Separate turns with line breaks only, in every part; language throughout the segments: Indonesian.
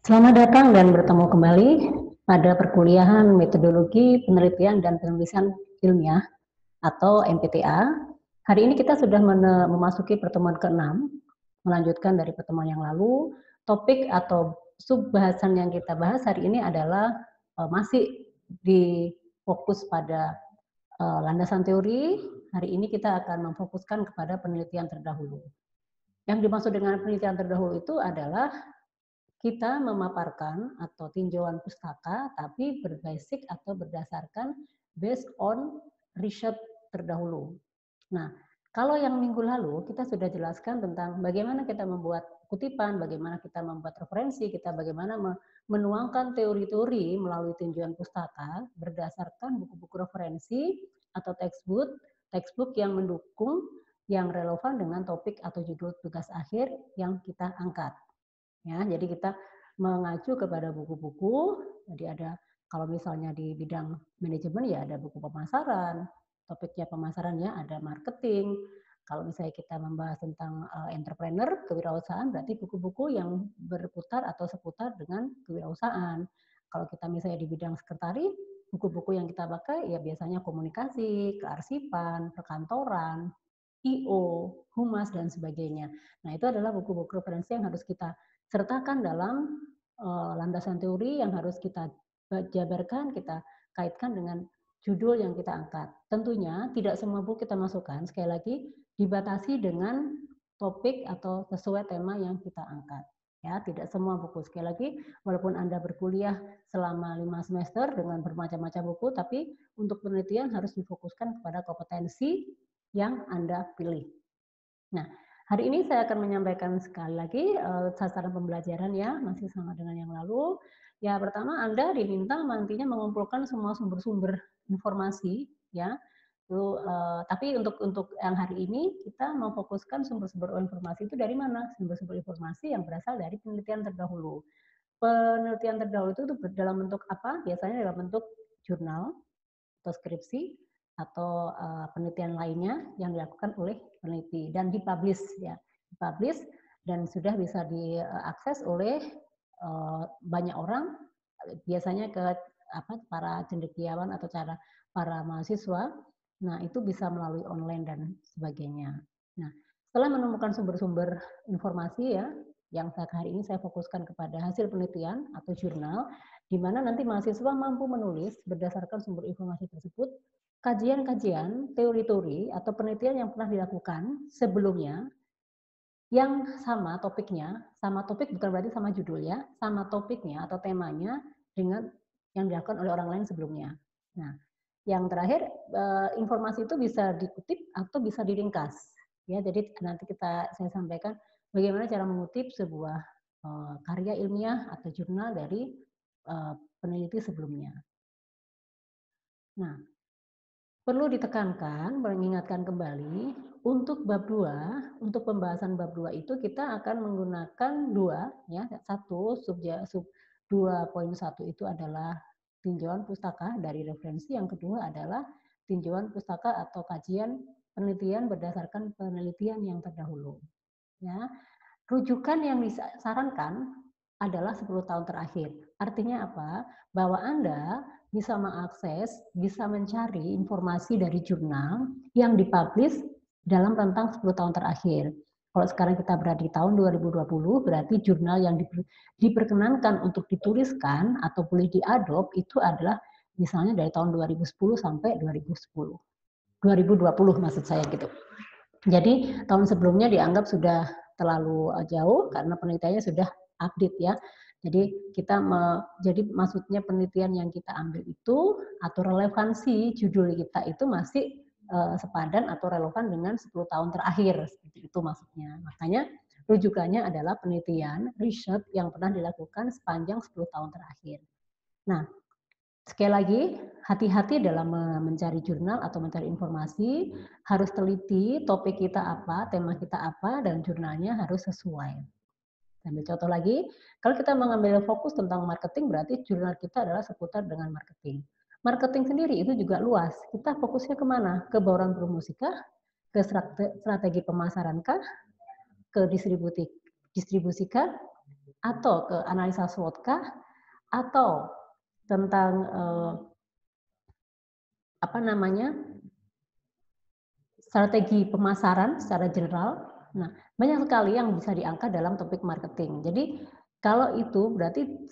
Selamat datang dan bertemu kembali pada perkuliahan Metodologi Penelitian dan Penulisan Ilmiah atau MPTA. Hari ini kita sudah memasuki pertemuan ke-6, melanjutkan dari pertemuan yang lalu. Topik atau subbahasan yang kita bahas hari ini adalah masih di fokus pada landasan teori. Hari ini kita akan memfokuskan kepada penelitian terdahulu. Yang dimaksud dengan penelitian terdahulu itu adalah kita memaparkan atau tinjauan pustaka, tapi berbasic atau berdasarkan based on research terdahulu. Nah, kalau yang minggu lalu kita sudah jelaskan tentang bagaimana kita membuat kutipan, bagaimana kita membuat referensi, kita bagaimana menuangkan teori-teori melalui tinjauan pustaka berdasarkan buku-buku referensi atau textbook yang mendukung, yang relevan dengan topik atau judul tugas akhir yang kita angkat. Ya, jadi kita mengacu kepada buku-buku. Jadi ada kalau misalnya di bidang manajemen ya ada buku pemasaran, topiknya pemasarannya ada marketing. Kalau misalnya kita membahas tentang entrepreneur, kewirausahaan, berarti buku-buku yang berputar atau seputar dengan kewirausahaan. Kalau kita misalnya di bidang sekretari, buku-buku yang kita pakai ya biasanya komunikasi, kearsipan, perkantoran, IO, humas, dan sebagainya. Nah, itu adalah buku-buku referensi yang harus kita sertakan dalam landasan teori yang harus kita jabarkan, kita kaitkan dengan judul yang kita angkat. Tentunya tidak semua buku kita masukkan, sekali lagi dibatasi dengan topik atau sesuai tema yang kita angkat. Ya, tidak semua buku. Sekali lagi, walaupun Anda berkuliah selama 5 semester dengan bermacam-macam buku, tapi untuk penelitian harus difokuskan kepada kompetensi yang Anda pilih. Nah, hari ini saya akan menyampaikan sekali lagi sasaran pembelajaran ya, masih sama dengan yang lalu. Ya, pertama Anda diminta nantinya mengumpulkan semua sumber-sumber informasi ya. Tapi untuk yang hari ini kita memfokuskan sumber-sumber informasi itu dari mana? Sumber-sumber informasi yang berasal dari penelitian terdahulu. Penelitian terdahulu itu dalam bentuk apa? Biasanya dalam bentuk jurnal atau skripsi atau penelitian lainnya yang dilakukan oleh peneliti dan dipublish ya, dipublish dan sudah bisa diakses oleh banyak orang, biasanya ke para cendekiawan atau para mahasiswa. Nah, itu bisa melalui online dan sebagainya. Nah, setelah menemukan sumber-sumber informasi ya, yang hari ini saya fokuskan kepada hasil penelitian atau jurnal, di mana nanti mahasiswa mampu menulis berdasarkan sumber informasi tersebut kajian-kajian, teori-teori, atau penelitian yang pernah dilakukan sebelumnya yang sama topiknya, sama topik bukan berarti sama judulnya, sama topiknya atau temanya dengan yang dilakukan oleh orang lain sebelumnya. Nah, yang terakhir informasi itu bisa dikutip atau bisa diringkas. Ya, jadi nanti saya sampaikan bagaimana cara mengutip sebuah karya ilmiah atau jurnal dari peneliti sebelumnya. Nah, perlu ditekankan, mengingatkan kembali, untuk bab 2, untuk pembahasan bab 2 itu kita akan menggunakan dua, ya, sub 2.1 itu adalah tinjauan pustaka dari referensi, yang kedua adalah tinjauan pustaka atau kajian penelitian berdasarkan penelitian yang terdahulu. Ya, rujukan yang disarankan adalah 10 tahun terakhir. Artinya apa? Bahwa Anda bisa mengakses, bisa mencari informasi dari jurnal yang dipublish dalam rentang 10 tahun terakhir. Kalau sekarang kita berada di tahun 2020, berarti jurnal yang diperkenankan untuk dituliskan atau boleh diadop itu adalah misalnya dari tahun 2010 sampai 2010. 2020 maksud saya gitu. Jadi tahun sebelumnya dianggap sudah terlalu jauh karena penelitiannya sudah update ya. Jadi jadi maksudnya penelitian yang kita ambil itu atau relevansi judul kita itu masih sepadan atau relevan dengan 10 tahun terakhir, seperti itu maksudnya. Makanya rujukannya adalah penelitian riset yang pernah dilakukan sepanjang 10 tahun terakhir. Nah, sekali lagi, hati-hati dalam mencari jurnal atau mencari informasi, harus teliti topik kita apa, tema kita apa, dan jurnalnya harus sesuai. Ambil contoh lagi, kalau kita mengambil fokus tentang marketing, berarti jurnal kita adalah seputar dengan marketing. Marketing sendiri itu juga luas. Kita fokusnya kemana? Ke bauran promosi kah? Ke strategi pemasaran kah? Ke distribusi kah? atau ke analisa SWOT kah, atau tentang strategi pemasaran secara general. Nah, banyak sekali yang bisa diangkat dalam topik marketing. Jadi kalau itu berarti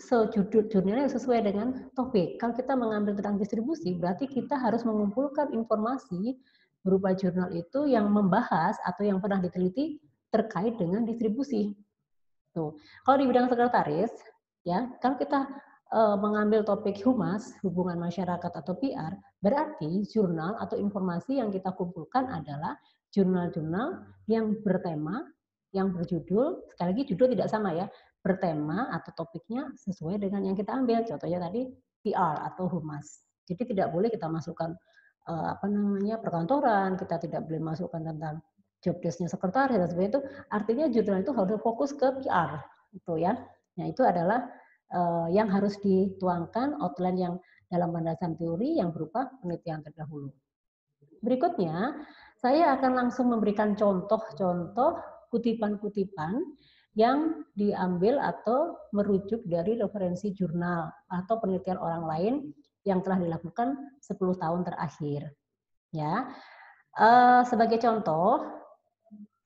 jurnalnya sesuai dengan topik. Kalau kita mengambil tentang distribusi, berarti kita harus mengumpulkan informasi berupa jurnal itu yang membahas atau yang pernah diteliti terkait dengan distribusi. Tuh. Kalau di bidang sekretaris, ya, kalau kita mengambil topik humas, hubungan masyarakat atau PR, berarti jurnal atau informasi yang kita kumpulkan adalah jurnal-jurnal yang bertema, yang berjudul, sekali lagi judul tidak sama ya, bertema atau topiknya sesuai dengan yang kita ambil. Contohnya tadi PR atau humas. Jadi tidak boleh kita masukkan perkantoran, kita tidak boleh masukkan tentang job desk-nya sekretaris dan sebagainya itu, artinya jurnal itu harus fokus ke PR itu ya. Nah, itu adalah yang harus dituangkan outline yang dalam landasan teori yang berupa penelitian terdahulu. Berikutnya, saya akan langsung memberikan contoh-contoh kutipan-kutipan yang diambil atau merujuk dari referensi jurnal atau penelitian orang lain yang telah dilakukan 10 tahun terakhir. Ya, sebagai contoh,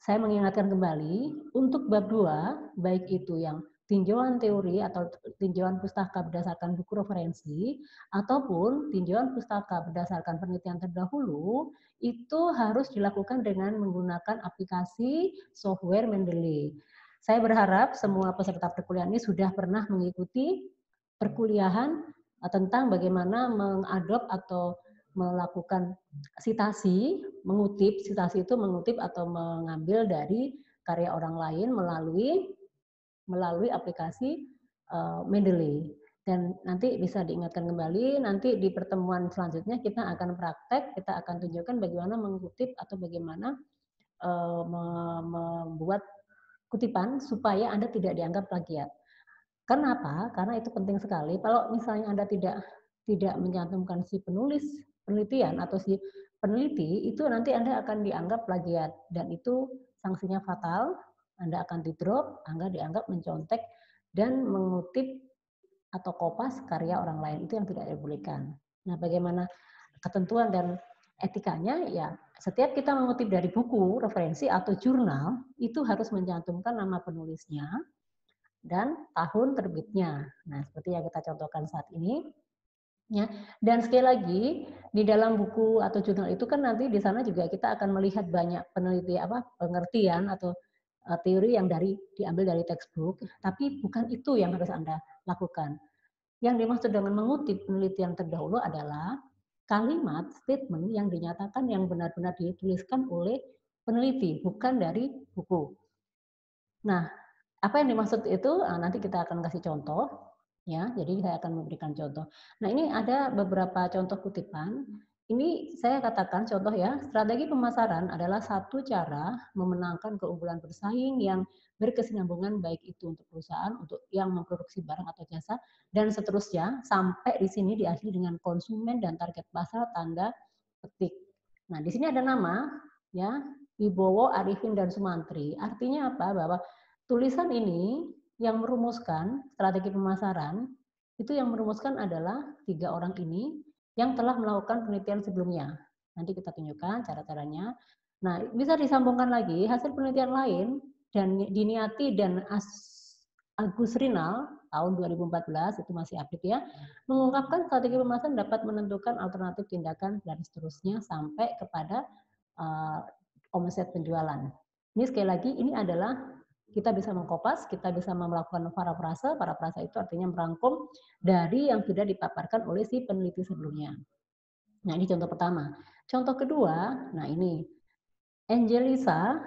saya mengingatkan kembali untuk bab 2, baik itu yang tinjauan teori atau tinjauan pustaka berdasarkan buku referensi ataupun tinjauan pustaka berdasarkan penelitian terdahulu, itu harus dilakukan dengan menggunakan aplikasi software Mendeley. Saya berharap semua peserta perkuliahan ini sudah pernah mengikuti perkuliahan tentang bagaimana mengadop atau melakukan sitasi, mengutip, sitasi itu mengutip atau mengambil dari karya orang lain melalui aplikasi Mendeley. Dan nanti bisa diingatkan kembali, nanti di pertemuan selanjutnya kita akan praktek, kita akan tunjukkan bagaimana mengutip atau bagaimana membuat kutipan supaya Anda tidak dianggap plagiat. Kenapa? Karena itu penting sekali. Kalau misalnya Anda tidak mencantumkan si penulis penelitian atau si peneliti, itu nanti Anda akan dianggap plagiat dan itu sanksinya fatal. Anda akan di-drop, Anda dianggap mencontek dan mengutip atau kopas karya orang lain. Itu yang tidak dibolehkan. Nah, bagaimana ketentuan dan etikanya? Ya, setiap kita mengutip dari buku, referensi atau jurnal, itu harus mencantumkan nama penulisnya dan tahun terbitnya. Nah, seperti yang kita contohkan saat ini. Ya, dan sekali lagi di dalam buku atau jurnal itu kan nanti di sana juga kita akan melihat banyak pengertian atau teori yang diambil dari textbook, tapi bukan itu yang harus Anda lakukan. Yang dimaksud dengan mengutip penelitian terdahulu adalah kalimat statement yang dinyatakan yang benar-benar dituliskan oleh peneliti, bukan dari buku. Nah, apa yang dimaksud itu nanti kita akan kasih contoh, ya. Jadi saya akan memberikan contoh. Nah, ini ada beberapa contoh kutipan. Ini saya katakan contoh ya, strategi pemasaran adalah satu cara memenangkan keunggulan bersaing yang berkesinambungan baik itu untuk perusahaan, untuk yang memproduksi barang atau jasa, dan seterusnya sampai di sini diakhiri dengan konsumen dan target pasar tanda petik. Nah, di sini ada nama, ya, Wibowo, Arifin, dan Sumantri. Artinya apa? Bahwa tulisan ini yang merumuskan strategi pemasaran, itu yang merumuskan adalah 3 orang ini yang telah melakukan penelitian sebelumnya. Nanti kita tunjukkan cara-caranya. Nah, bisa disambungkan lagi hasil penelitian lain dan Diniati dan Agus Rinal tahun 2014 itu masih update ya, mengungkapkan strategi pemasaran dapat menentukan alternatif tindakan dan seterusnya sampai kepada omset penjualan. Ini sekali lagi ini adalah kita bisa mengkopas, kita bisa melakukan parafrase. Parafrase itu artinya merangkum dari yang sudah dipaparkan oleh si peneliti sebelumnya. Nah, ini contoh pertama. Contoh kedua, nah ini Angelisa,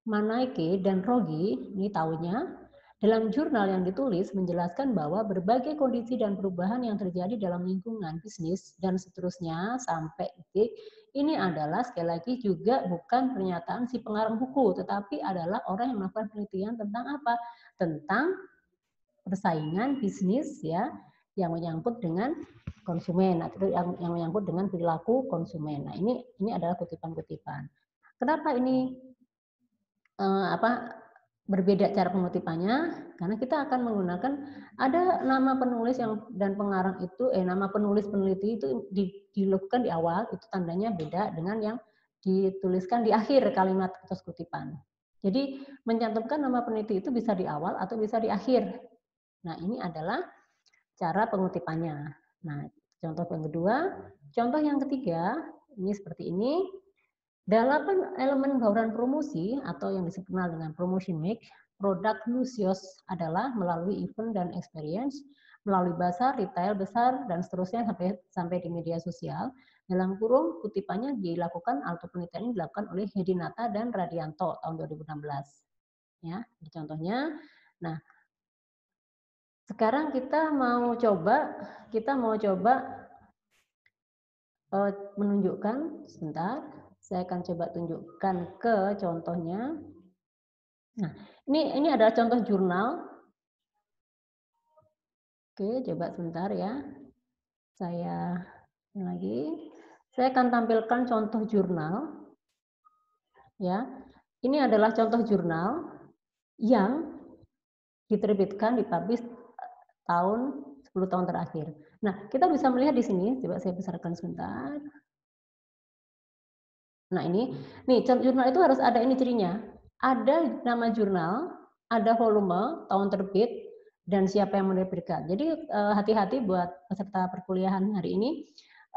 Manaike, dan Rogi, ini tahunnya, dalam jurnal yang ditulis menjelaskan bahwa berbagai kondisi dan perubahan yang terjadi dalam lingkungan bisnis dan seterusnya sampai titik ini adalah sekali lagi juga bukan pernyataan si pengarang buku, tetapi adalah orang yang melakukan penelitian tentang apa? Tentang persaingan bisnis ya yang menyangkut dengan konsumen atau yang menyangkut dengan perilaku konsumen. Nah, ini adalah kutipan-kutipan. Kenapa ini berbeda cara pengutipannya? Karena kita akan menggunakan ada nama penulis dan pengarang itu, nama penulis peneliti itu dilakukan di awal, itu tandanya beda dengan yang dituliskan di akhir kalimat atau kutipan. Jadi mencantumkan nama peneliti itu bisa di awal atau bisa di akhir. Nah, ini adalah cara pengutipannya. Nah, contoh yang kedua, contoh yang ketiga, ini seperti ini. Dalam elemen bauran promosi atau yang dikenal dengan promotion make, produk Lucius adalah melalui event dan experience, melalui pasar, retail besar, dan seterusnya sampai di media sosial. Dalam kurung kutipannya dilakukan atau penelitian ini dilakukan oleh Hedinata dan Radianto tahun 2016. Ya, ini contohnya. Nah, sekarang kita mau coba menunjukkan sebentar. Saya akan coba tunjukkan ke contohnya. Nah, ini adalah contoh jurnal. Oke, coba sebentar ya. Saya lagi. Saya akan tampilkan contoh jurnal. Ya. Ini adalah contoh jurnal yang diterbitkan, dipublish tahun 10 tahun terakhir. Nah, kita bisa melihat di sini, coba saya besarkan sebentar. Nah, ini jurnal itu harus ada ini cirinya. Ada nama jurnal, ada volume, tahun terbit, dan siapa yang menerbitkan. Jadi hati-hati buat peserta perkuliahan hari ini.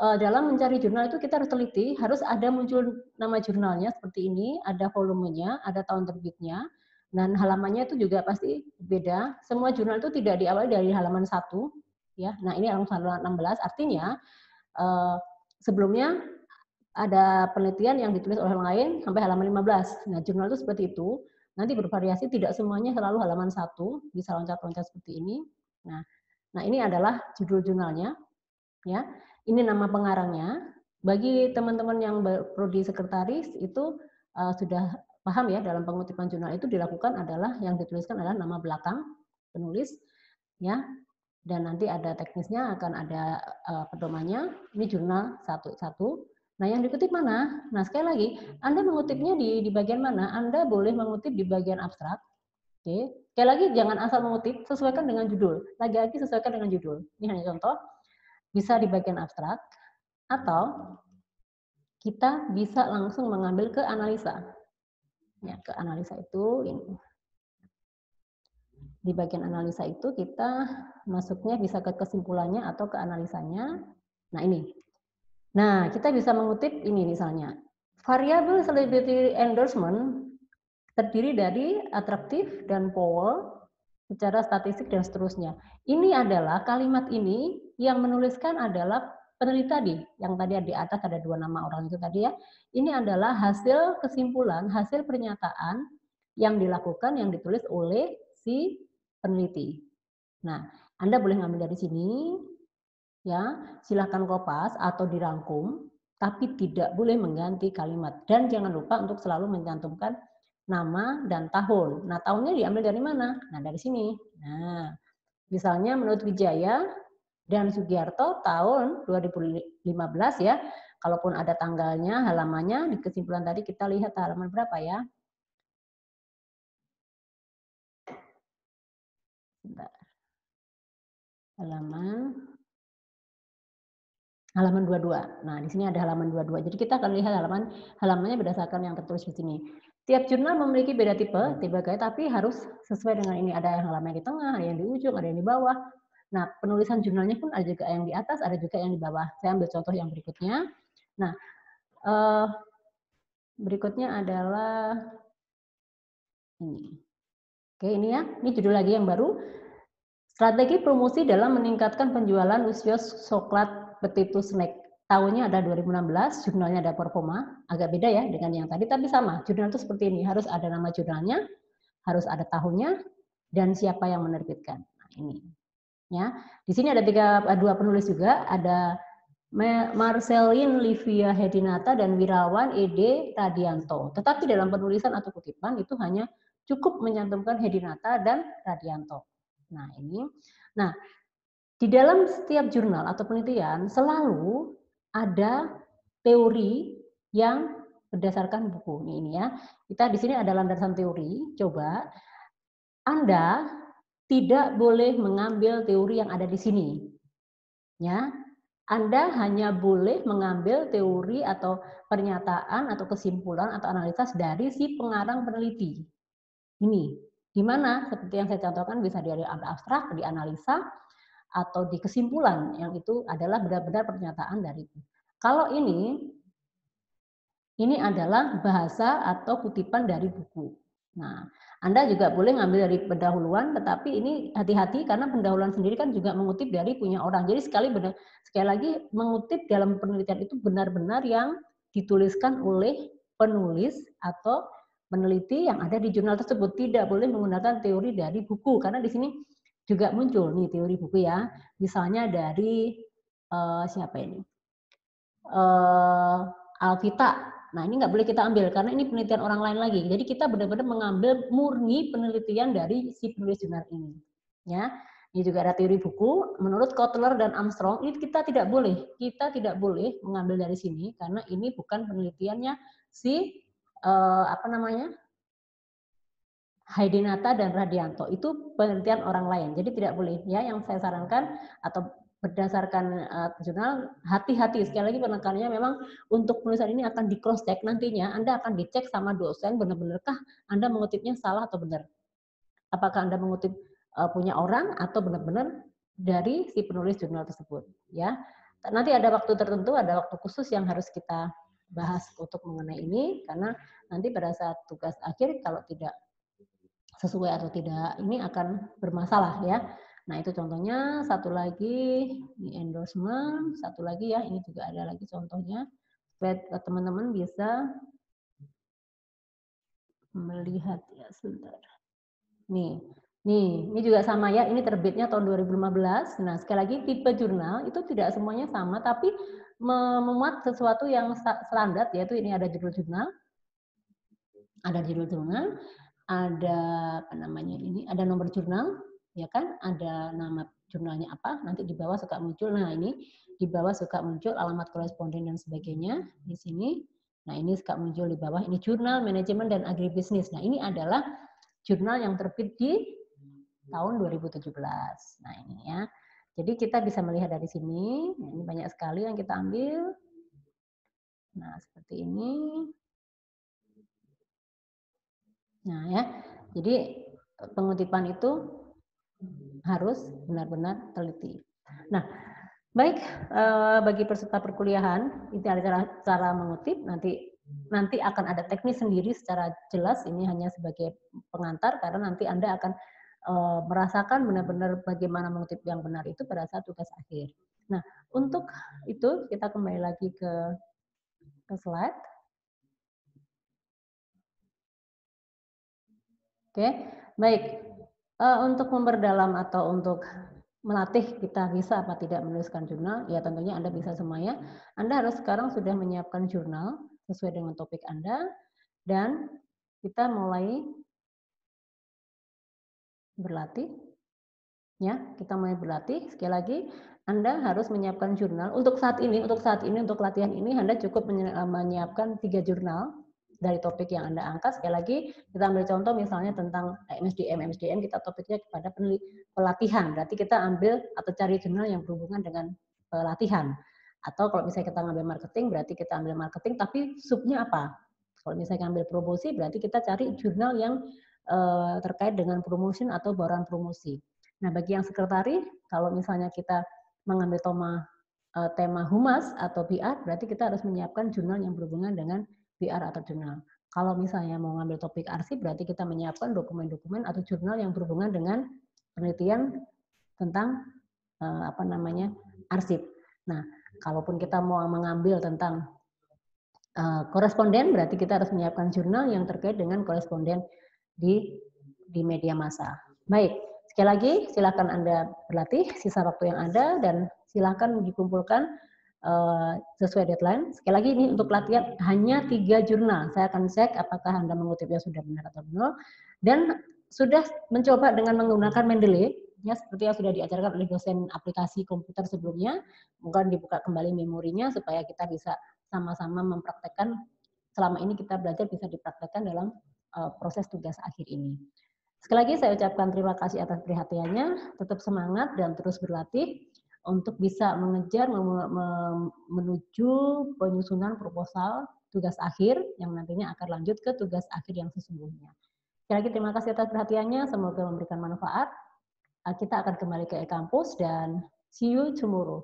Dalam mencari jurnal itu kita harus teliti, harus ada muncul nama jurnalnya seperti ini, ada volumenya, ada tahun terbitnya, dan halamannya itu juga pasti beda. Semua jurnal itu tidak diawali dari halaman 1. Ya. Nah, ini halaman 16, artinya sebelumnya ada penelitian yang ditulis oleh orang lain sampai halaman 15. Nah, jurnal itu seperti itu. Nanti bervariasi, tidak semuanya selalu halaman 1, bisa loncat-loncat seperti ini. Nah, ini adalah judul jurnalnya. Ya, ini nama pengarangnya. Bagi teman-teman yang prodi sekretaris itu sudah paham ya, dalam pengutipan jurnal itu dilakukan adalah yang dituliskan adalah nama belakang penulis, ya. Dan nanti ada teknisnya, akan ada pedomannya. Ini jurnal satu-satu. Nah, yang dikutip mana? Nah, sekali lagi, Anda mengutipnya di bagian mana? Anda boleh mengutip di bagian abstrak. Oke. Sekali lagi, jangan asal mengutip, sesuaikan dengan judul. Lagi-lagi sesuaikan dengan judul. Ini hanya contoh. Bisa di bagian abstrak, atau kita bisa langsung mengambil ke analisa. Ya, ke analisa itu ini. Di bagian analisa itu kita masuknya bisa ke kesimpulannya atau ke analisanya. Nah, ini. Nah, kita bisa mengutip ini misalnya. Variabel celebrity endorsement terdiri dari atraktif dan power secara statistik dan seterusnya. Ini adalah kalimat ini yang menuliskan adalah peneliti tadi, yang tadi di atas ada 2 nama orang itu tadi ya. Ini adalah hasil kesimpulan, hasil pernyataan yang dilakukan, yang ditulis oleh si peneliti. Nah, Anda boleh ngambil dari sini, ya, silahkan kopas atau dirangkum, tapi tidak boleh mengganti kalimat. Dan jangan lupa untuk selalu mencantumkan nama dan tahun. Nah, tahunnya diambil dari mana? Nah, dari sini. Nah, misalnya menurut Wijaya dan Sugiarto tahun 2015 ya. Kalaupun ada tanggalnya, halamannya, di kesimpulan tadi kita lihat halaman berapa ya. Bentar. Halaman 22. Nah, di sini ada halaman 22. Jadi kita akan lihat halamannya berdasarkan yang tertulis di sini. Tiap jurnal memiliki beda tipe gaya, tapi harus sesuai dengan ini. Ada yang halaman di tengah, ada yang di ujung, ada yang di bawah. Nah, penulisan jurnalnya pun ada juga yang di atas, ada juga yang di bawah. Saya ambil contoh yang berikutnya. Nah, berikutnya adalah ini. Oke, ini ya. Ini judul lagi yang baru. Strategi promosi dalam meningkatkan penjualan Lucius coklat Petitus Snack. Tahunnya ada 2016, jurnalnya ada performa, agak beda ya dengan yang tadi, tapi sama. Jurnal itu seperti ini, harus ada nama jurnalnya, harus ada tahunnya, dan siapa yang menerbitkan. Nah, ini. Ya, di sini ada 2 penulis juga, ada Marcelin Livia Hedinata dan Wirawan Ede Radianto. Tetapi dalam penulisan atau kutipan itu hanya cukup menyantumkan Hedinata dan Radianto. Nah, ini. Nah, di dalam setiap jurnal atau penelitian selalu ada teori yang berdasarkan buku. Ini ya. Kita di sini ada landasan teori. Coba Anda tidak boleh mengambil teori yang ada di sini. Ya, Anda hanya boleh mengambil teori atau pernyataan atau kesimpulan atau analisis dari si pengarang peneliti. Ini, di mana seperti yang saya contohkan bisa dari abstrak, di analisa, atau di kesimpulan, yang itu adalah benar-benar pernyataan dari itu. Kalau ini adalah bahasa atau kutipan dari buku. Nah, Anda juga boleh ngambil dari pendahuluan, tetapi ini hati-hati karena pendahuluan sendiri kan juga mengutip dari punya orang. Jadi sekali lagi mengutip dalam penelitian itu benar-benar yang dituliskan oleh penulis atau peneliti yang ada di jurnal tersebut. Tidak boleh menggunakan teori dari buku karena di sini juga muncul nih teori buku ya. Misalnya dari siapa ini? Alvita. Nah, ini nggak boleh kita ambil karena ini penelitian orang lain lagi. Jadi kita benar-benar mengambil murni penelitian dari si penulis jurnal ini. Ya, ini juga ada teori buku. Menurut Kotler dan Armstrong, ini kita tidak boleh mengambil dari sini karena ini bukan penelitiannya si Haidinata dan Radianto. Itu penelitian orang lain. Jadi tidak boleh ya. Yang saya sarankan atau berdasarkan jurnal, hati-hati sekali lagi penekanannya memang untuk penulisan ini akan di cross check nantinya. Anda akan dicek sama dosen benar-benarkah Anda mengutipnya salah atau benar. Apakah Anda mengutip punya orang atau benar-benar dari si penulis jurnal tersebut ya. Nanti ada waktu tertentu, ada waktu khusus yang harus kita bahas untuk mengenai ini karena nanti pada saat tugas akhir kalau tidak sesuai atau tidak ini akan bermasalah ya. Nah, itu contohnya. Satu lagi ini endorsement, satu lagi ya, ini juga ada lagi contohnya supaya teman-teman bisa melihat ya sebentar. Nih, ini juga sama ya, ini terbitnya tahun 2015. Nah, sekali lagi tipe jurnal itu tidak semuanya sama tapi memuat sesuatu yang standar, yaitu ini ada judul jurnal, ada apa namanya ini, ada nomor jurnal, ya kan, ada nama jurnalnya apa, nanti di bawah suka muncul. Nah, ini di bawah suka muncul alamat koresponden dan sebagainya di sini. Nah, ini suka muncul di bawah ini jurnal manajemen dan agribisnis. Nah, ini adalah jurnal yang terbit di tahun 2017. Nah, ini ya. Jadi kita bisa melihat dari sini, nah, ini banyak sekali yang kita ambil. Nah, seperti ini. Nah, ya. Jadi pengutipan itu harus benar-benar teliti. Nah, baik, bagi peserta perkuliahan itu ada cara mengutip, nanti akan ada teknis sendiri secara jelas, ini hanya sebagai pengantar karena nanti Anda akan merasakan benar-benar bagaimana mengutip yang benar itu pada saat tugas akhir. Nah, untuk itu kita kembali lagi ke slide. Oke, baik. Untuk memperdalam atau untuk melatih kita bisa apa tidak menuliskan jurnal, ya tentunya Anda bisa semuanya. Anda harus sekarang sudah menyiapkan jurnal sesuai dengan topik Anda, dan kita mulai berlatih. Ya, kita mulai berlatih. Sekali lagi, Anda harus menyiapkan jurnal. Untuk saat ini, untuk latihan ini, Anda cukup menyiapkan 3 jurnal dari topik yang Anda angkat. Sekali lagi, kita ambil contoh misalnya tentang MSDM kita topiknya kepada pelatihan. Berarti kita ambil atau cari jurnal yang berhubungan dengan pelatihan. Atau kalau misalnya kita ngambil marketing, berarti kita ambil marketing, tapi subnya apa? Kalau misalnya ambil promosi, berarti kita cari jurnal yang terkait dengan promotion atau bauran promosi. Nah, bagi yang sekretari, kalau misalnya kita mengambil tema humas atau PR, berarti kita harus menyiapkan jurnal yang berhubungan dengan PR atau jurnal. Kalau misalnya mau ngambil topik arsip, berarti kita menyiapkan dokumen-dokumen atau jurnal yang berhubungan dengan penelitian tentang arsip. Nah, kalaupun kita mau mengambil tentang koresponden, berarti kita harus menyiapkan jurnal yang terkait dengan koresponden di media massa. Baik, sekali lagi silakan Anda berlatih sisa waktu yang ada dan silakan dikumpulkan sesuai deadline. Sekali lagi ini untuk latihan hanya 3 jurnal. Saya akan cek apakah Anda mengutipnya sudah benar atau belum, dan sudah mencoba dengan menggunakan Mendeley, ya seperti yang sudah diajarkan oleh dosen aplikasi komputer sebelumnya. Mungkin dibuka kembali memorinya supaya kita bisa sama-sama mempraktekkan selama ini kita belajar bisa dipraktekkan dalam proses tugas akhir ini. Sekali lagi saya ucapkan terima kasih atas perhatiannya, tetap semangat dan terus berlatih untuk bisa mengejar menuju penyusunan proposal tugas akhir yang nantinya akan lanjut ke tugas akhir yang sesungguhnya. Sekali lagi terima kasih atas perhatiannya, semoga memberikan manfaat. Kita akan kembali ke e-kampus dan see you tomorrow.